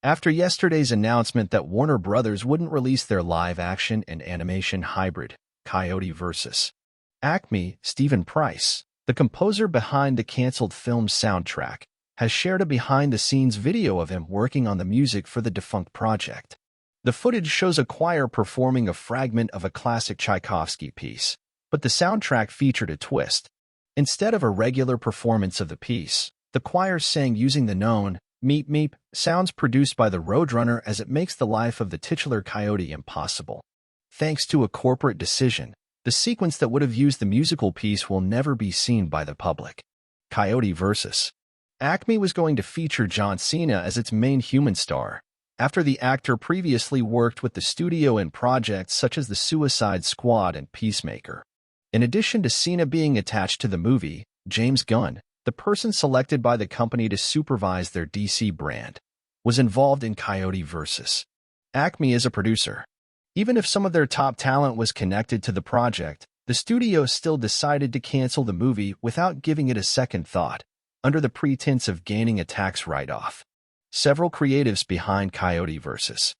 After yesterday's announcement that Warner Brothers wouldn't release their live-action and animation hybrid, Coyote vs. Acme, Stephen Price, the composer behind the canceled film's soundtrack, has shared a behind-the-scenes video of him working on the music for the defunct project. The footage shows a choir performing a fragment of a classic Tchaikovsky piece, but the soundtrack featured a twist. Instead of a regular performance of the piece, the choir sang using the known Meep Meep sounds produced by the Roadrunner as it makes the life of the titular Coyote impossible. Thanks to a corporate decision, the sequence that would have used the musical piece will never be seen by the public. Coyote vs. Acme was going to feature John Cena as its main human star, after the actor previously worked with the studio in projects such as the Suicide Squad and Peacemaker. In addition to Cena being attached to the movie, James Gunn, the person selected by the company to supervise their DC brand, was involved in Coyote vs. Acme as a producer. Even if some of their top talent was connected to the project, the studio still decided to cancel the movie without giving it a second thought, under the pretense of gaining a tax write-off. Several creatives behind Coyote vs.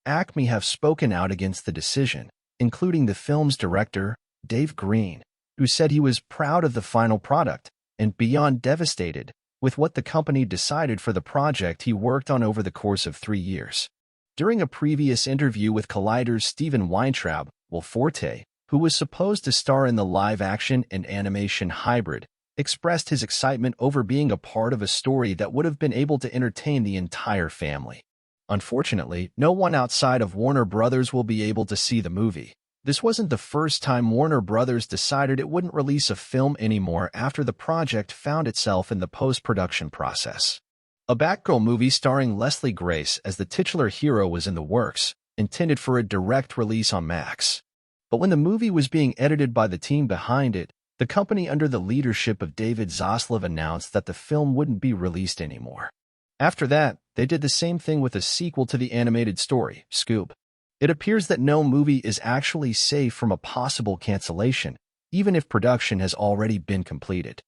Acme have spoken out against the decision, including the film's director, Dave Green, who said he was proud of the final product and beyond devastated with what the company decided for the project he worked on over the course of 3 years. During a previous interview with Collider's Steven Weintraub, Will Forte, who was supposed to star in the live-action and animation hybrid, expressed his excitement over being a part of a story that would have been able to entertain the entire family. Unfortunately, no one outside of Warner Brothers will be able to see the movie. This wasn't the first time Warner Brothers decided it wouldn't release a film anymore after the project found itself in the post-production process. A Batgirl movie starring Leslie Grace as the titular hero was in the works, intended for a direct release on Max. But when the movie was being edited by the team behind it, the company under the leadership of David Zaslav announced that the film wouldn't be released anymore. After that, they did the same thing with a sequel to the animated story, Scoob. It appears that no movie is actually safe from a possible cancellation, even if production has already been completed.